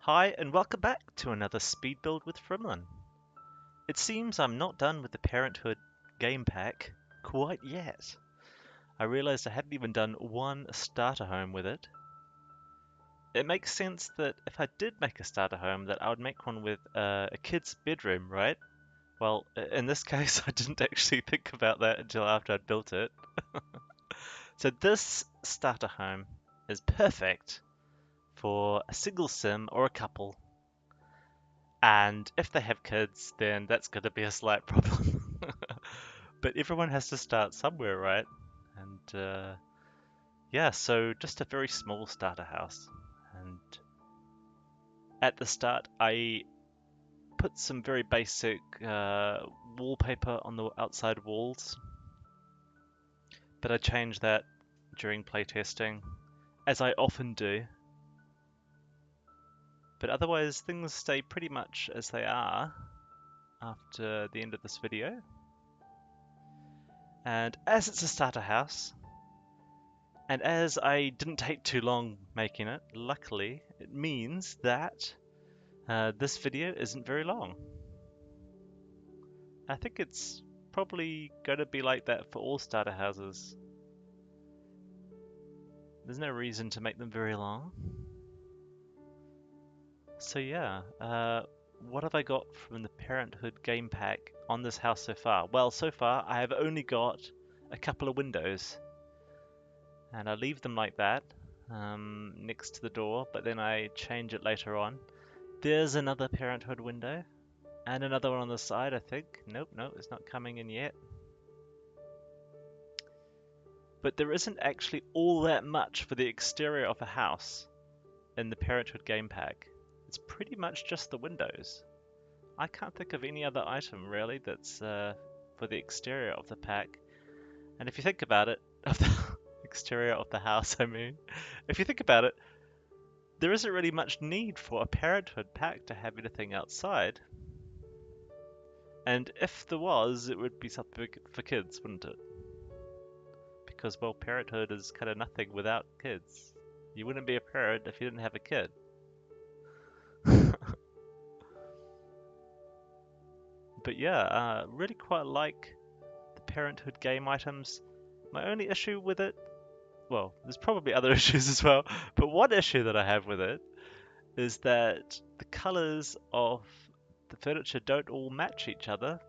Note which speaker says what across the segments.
Speaker 1: Hi, and welcome back to another speed build with Frimlin. It seems I'm not done with the Parenthood game pack quite yet. I realized I hadn't even done one starter home with it. It makes sense that if I did make a starter home, that I would make one with a kid's bedroom, right? Well, in this case, I didn't actually think about that until after I'd built it. So this starter home is perfect for a single sim or a couple. And if they have kids, then that's going to be a slight problem. But everyone has to start somewhere, right? And yeah, so just a very small starter house. And at the start, I put some very basic wallpaper on the outside walls, but I changed that during playtesting, as I often do. But otherwise, things stay pretty much as they are after the end of this video. And as it's a starter house, and as I didn't take too long making it, luckily, it means that this video isn't very long. I think it's probably going to be like that for all starter houses. There's no reason to make them very long. So yeah, what have I got from the Parenthood game pack on this house so far? Well, so far I have only got a couple of windows. And I leave them like that next to the door, but then I change it later on. There's another Parenthood window, and another one on the side, I think. Nope, it's not coming in yet. But there isn't actually all that much for the exterior of a house in the Parenthood game pack. It's pretty much just the windows. I can't think of any other item really that's for the exterior of the pack. And if you think about it, of the exterior of the house, I mean, if you think about it, there isn't really much need for a Parenthood pack to have anything outside. And if there was, it would be something for kids, wouldn't it? Because, well, Parenthood is kind of nothing without kids. You wouldn't be a parent if you didn't have a kid. But yeah, really quite like the Parenthood game items. My only issue with it, well, there's probably other issues as well, but one issue that I have with it is that the colors of the furniture don't all match each other.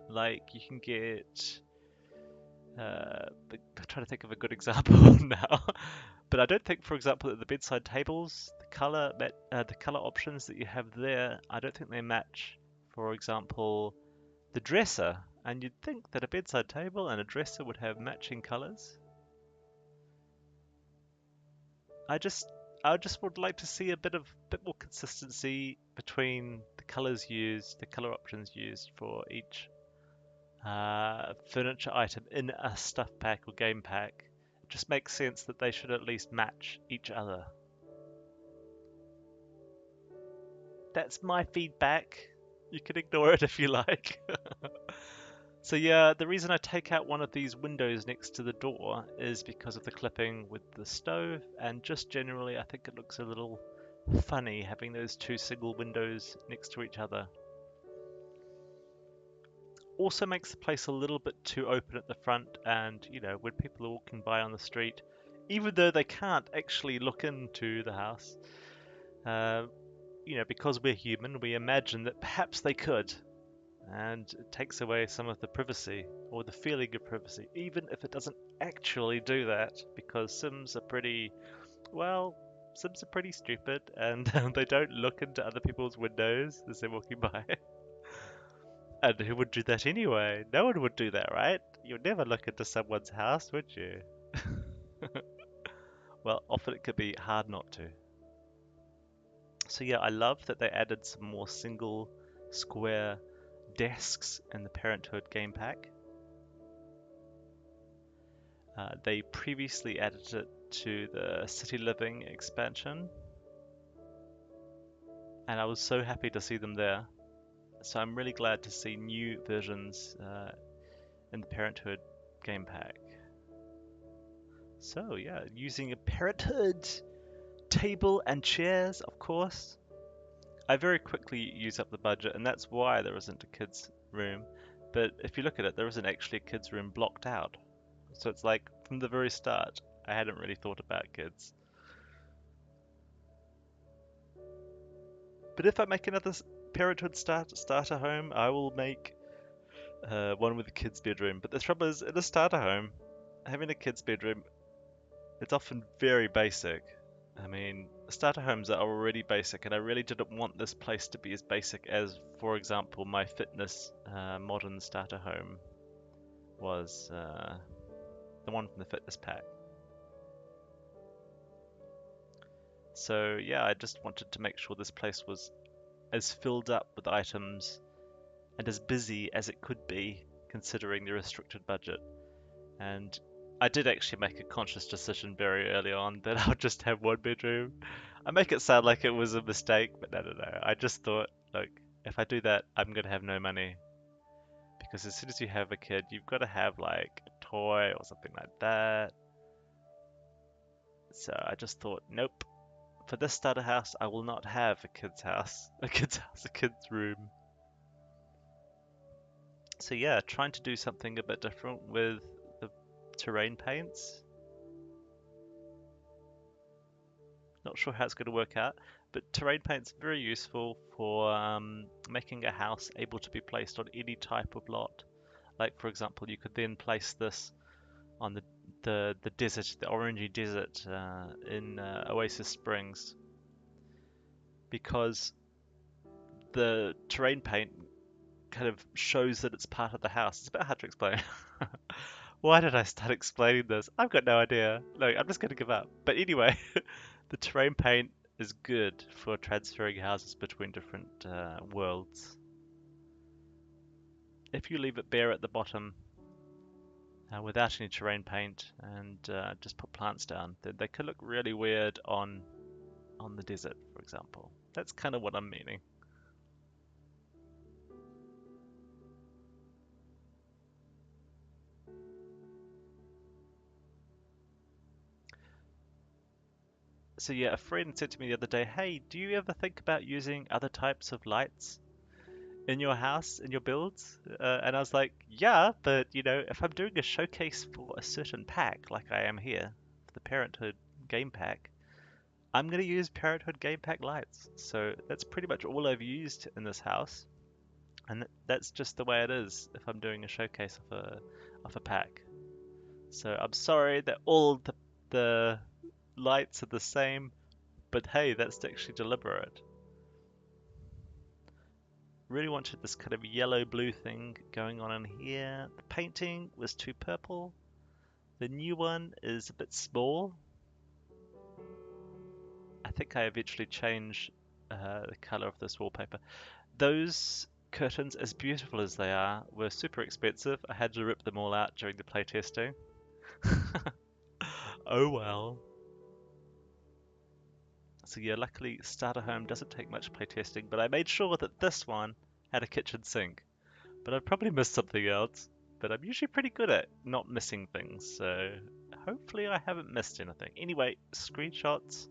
Speaker 1: Like, you can get I'm trying to think of a good example now, but I don't think, for example, that the bedside tables, the color options that you have there, I don't think they match. For example, the dresser, and you'd think that a bedside table and a dresser would have matching colors. I just, I just would like to see a bit more consistency between the colors used, the color options used for each furniture item in a stuff pack or game pack. It just makes sense that they should at least match each other. That's my feedback. You can ignore it if you like. So yeah, the reason I take out one of these windows next to the door is because of the clipping with the stove, and just generally I think it looks a little funny having those two single windows next to each other. Also makes the place a little bit too open at the front, and you know, when people are walking by on the street, even though they can't actually look into the house, you know, because we're human, we imagine that perhaps they could, and it takes away some of the privacy or the feeling of privacy, even if it doesn't actually do that, because Sims are pretty, well, Sims are pretty stupid, and they don't look into other people's windows as they're walking by. And who would do that anyway? No one would do that, right? You'd never look into someone's house, would you? Well, often it could be hard not to. So yeah, I love that they added some more single square desks in the Parenthood game pack. They previously added it to the City Living expansion, and I was so happy to see them there. So I'm really glad to see new versions in the Parenthood game pack. So yeah, using a Parenthood table and chairs, of course. I very quickly use up the budget, and that's why there isn't a kids' room. But if you look at it, there isn't actually a kids' room blocked out. So it's like from the very start, I hadn't really thought about kids. But if I make another Parenthood starter home, I will make one with a kids' bedroom. But the trouble is, in a starter home, having a kids' bedroom, it's often very basic. I mean, starter homes are already basic, and I really didn't want this place to be as basic as, for example, my fitness modern starter home was, the one from the fitness pack. So yeah, I just wanted to make sure this place was as filled up with items and as busy as it could be, considering the restricted budget. And I did actually make a conscious decision very early on that I'll just have one bedroom. I make it sound like it was a mistake, but no. I just thought, look, if I do that, I'm gonna have no money. Because as soon as you have a kid, you've got to have like a toy or something like that. So I just thought, nope. For this starter house, I will not have a kid's house. A kid's house, a kid's room. So yeah, trying to do something a bit different with the terrain paints. Not sure how it's going to work out, but terrain paint's very useful for making a house able to be placed on any type of lot. Like for example, you could then place this on the desert, the orangey desert in Oasis Springs, because the terrain paint kind of shows that it's part of the house. It's a bit hard to explain. Why did I start explaining this? I've got no idea. No, I'm just going to give up. But anyway, the terrain paint is good for transferring houses between different worlds. If you leave it bare at the bottom without any terrain paint and just put plants down, then they could look really weird on the desert, for example. That's kind of what I'm meaning. So yeah, a friend said to me the other day, hey, do you ever think about using other types of lights in your house, in your builds? And I was like, yeah, but you know, if I'm doing a showcase for a certain pack, like I am here, for the Parenthood game pack, I'm going to use Parenthood game pack lights. So that's pretty much all I've used in this house. And that's just the way it is if I'm doing a showcase of a pack. So I'm sorry that all the lights are the same, but hey, that's actually deliberate. Really wanted this kind of yellow-blue thing going on in here. The painting was too purple. The new one is a bit small. I think I eventually changed the color of this wallpaper. Those curtains, as beautiful as they are, were super expensive. I had to rip them all out during the playtesting. Oh well. So yeah, luckily Starter Home doesn't take much playtesting, but I made sure that this one had a kitchen sink. But I've probably missed something else. But I'm usually pretty good at not missing things, so hopefully I haven't missed anything. Anyway, screenshots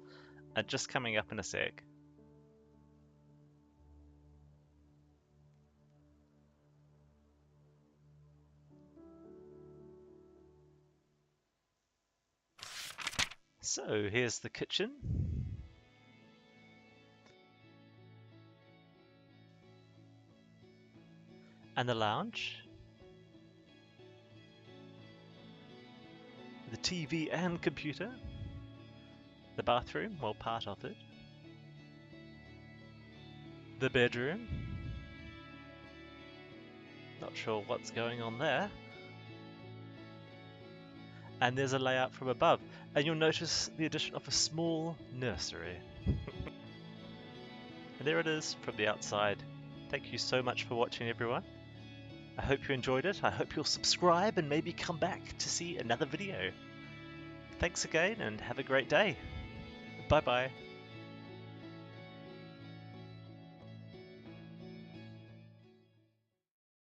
Speaker 1: are just coming up in a sec. So here's the kitchen. And the lounge. The TV and computer. The bathroom, well, part of it. The bedroom. Not sure what's going on there. And there's a layout from above. And you'll notice the addition of a small nursery. And there it is from the outside. Thank you so much for watching, everyone. I hope you enjoyed it. I hope you'll subscribe and maybe come back to see another video. Thanks again and have a great day. Bye bye.